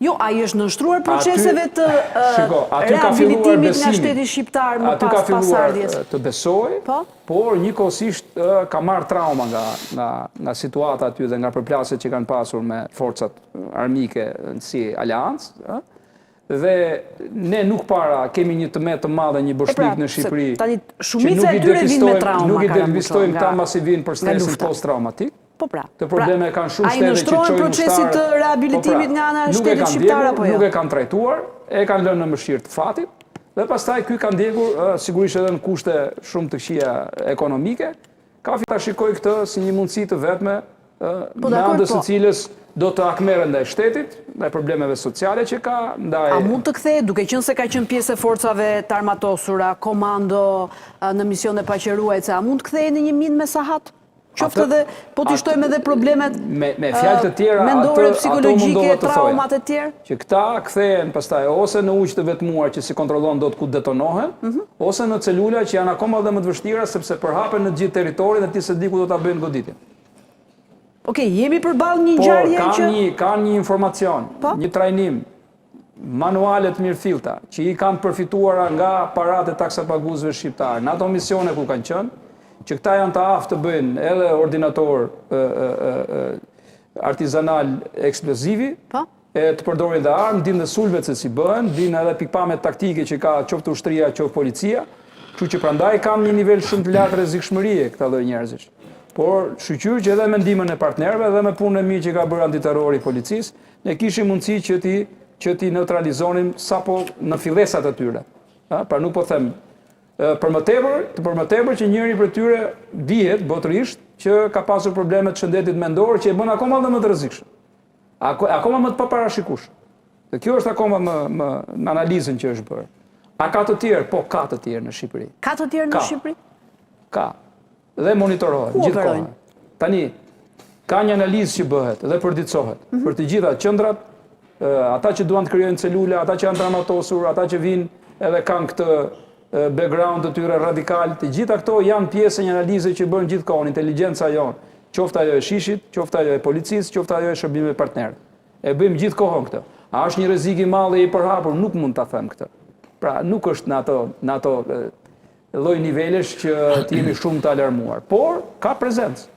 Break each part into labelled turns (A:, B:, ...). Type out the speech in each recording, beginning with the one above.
A: Jo, a i është nështruar proceseve të rehabilitimit nga shteti shqiptar më pas pasardhjes?
B: Aty ka filluar të besoj, por njëkohësisht ka marrë trauma nga situata aty dhe nga përplasjet që kanë pasur me forcat armike si aleancë. Dhe ne nuk para kemi një tëmet të madhe, një boshnik në Shqipëri,
A: shumica e tyre vinë me trauma.
B: Nuk i depistojmë ta masi vinë për stresin post-traumatik.
A: Po pra,
B: të probleme kanë shumë shtete që
A: qojnë ushtarë. A i nështrojnë procesit të rehabilitimit nga ana shtetit shqiptar apo jo?
B: Nuk e kanë trajtuar, e kanë lënë në mëshirë të fatit, dhe pastaj ky kanë ndjekur sigurisht edhe në kushte shumë të këqija ekonomike. Ka ta shikoj këtë si një mundësi të vetme, me andës së cilës do të akmerë ndaj shtetit, ndaj problemeve sociale që ka, ndaj...
A: A mund të kthejë, duke qenë se ka qenë pjesë e forcave të armatosura, komando në misione paqëruese, a mund të kthejë në një minë me sahat? Qoftë dhe, po të shtojmë edhe problemet mendore, psikologjike, traumat e tjerë?
B: Që këta kthehen pastaj ose në ujë të vetmuar që si kontrollon do të ku detonohen, ose në celula që janë akoma dhe më të vështira sepse përhapen në gjithë territorin dhe ti se di ku do ta bëjnë goditjen.
A: Okej, jemi përballë një ngjarje që...
B: Ka një informacion, një trajnim, manualet mirëfillta, që i kanë përfituara nga paratë e taksapaguesve shqiptar, në ato misione ku kanë qenë, që këta janë të aftë të bëjnë edhe ordinator artizanal eksplozivi, të përdorin dhe armë, din dhe sulvet se si bëhen, din edhe pikpame taktike që ka qoftë ushtria, qoftë policia, kështu që prandaj kam një nivel shumë të lartë rrezikshmërie këta lloj njerëzish. Por shqyr që edhe me ndihmën e partnerëve dhe me punën e mirë që ka bërë antiterrori i policisë, ne kishim mundësi që ti neutralizonim sapo në fillesat e tyre. Pra nuk po them për më tepër që njëri për tyre dihet botërisht që ka pasur probleme të shëndetit mendor që e bën akoma dhe më të rrezikshëm. Akoma më të paparashikueshëm. Dhe kjo është akoma më në analizën që është bërë. A ka të tjerë? Po, ka të tjerë në Shqipëri.
A: Ka të tjerë në Shqipëri?
B: Ka. Dhe monitorohet gjithkohë. Tani, ka një analizë që bëhet dhe përditësohet për të gjitha qendrat, ata që duan të krijojnë celula, ata që janë traumatosur, ata që vinë edhe kanë këtë background të tyre radikal, të gjitha këto janë pjesë e një analize që bën gjithkohë inteligjenca jonë, qoftë ajo e shishit, qoftë ajo e policisë, qoftë ajo e shërbimeve partnerë. E bëjmë gjithkohën këtë. A është një rrezik i madh e i përhapur? Nuk mund ta them këtë. Pra nuk është në ato lloj nivelesh që të jemi shumë të alarmuar, por ka prezencë.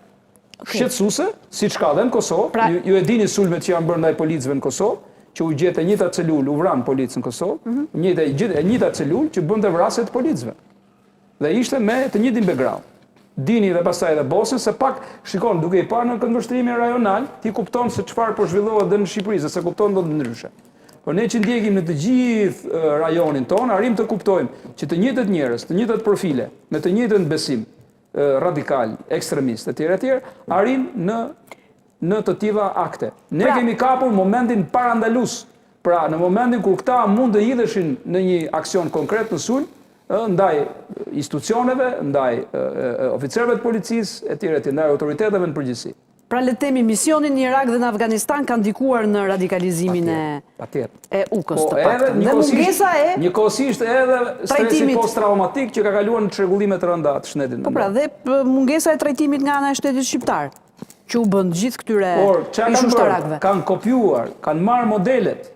B: Shqetësuese, siç ka edhe në Kosovë, ju e dini sulmet që janë bërë ndaj policëve në Kosovë, që u gjetë e njëta celul, u vranë policë në Kosovë, e njëta celul që bënte vrasje të policëve. Dhe ishte me të njëjtin background. Dini dhe pastaj edhe Bosnjën se pak, shikon, duke i parë në këndvështrimin rajonal, ti kupton se çfarë po zhvillohet edhe në Shqipëri, se kupton do të ndryshe. Por ne që ndjekim në të gjithë rajonin tonë, arrim të kuptojmë që të njëjtët njerëz, të njëjtët profile, me të njëjtën besim radikal, ekstremist, etj, arrin në të tilla akte. Ne kemi kapur momentin parandalus. Pra, në momentin kur këta mund të hidheshin në një aksion konkret në sulm, ndaj institucioneve, ndaj oficerëve të policisë, etj, ndaj autoriteteve në përgjithësi.
A: Pra le të themi misionin në Irak dhe në Afganistan kanë ndikuar në radikalizimin e UK-s të paktën. Dhe mungesa e
B: njëkohësisht edhe stresi post-traumatik që ka kaluar në çrregullime të rënda të shtetit.
A: Po pra, dhe mungesa e trajtimit nga ana e shtetit shqiptar, që u bën gjithë këtyre ish-ushtarakëve.
B: Kanë kopjuar, kanë marrë modelet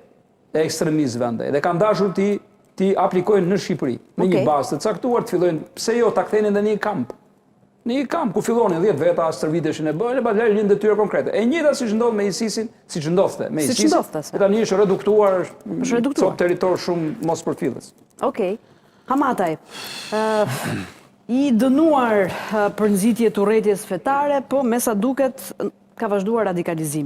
B: e ekstremistëve andaj dhe kanë dashur ti aplikojnë në Shqipëri, në një bazë të caktuar, të fillojnë pse jo ta kthenin në një kamp. Në një kamp ku fillonin 10 veta, stërviteshin e bëjnë, pa lënë një detyre konkrete. E njëjta siç ndodh me ISIS-in, siç ndodhte me ISIS. Tani është reduktuar në territor shumë mos përfillës.
A: Okej. Hamataj. I dënuar për nxitje të urrëties fetare, po me sa duket ka vazhduar radikalizimi.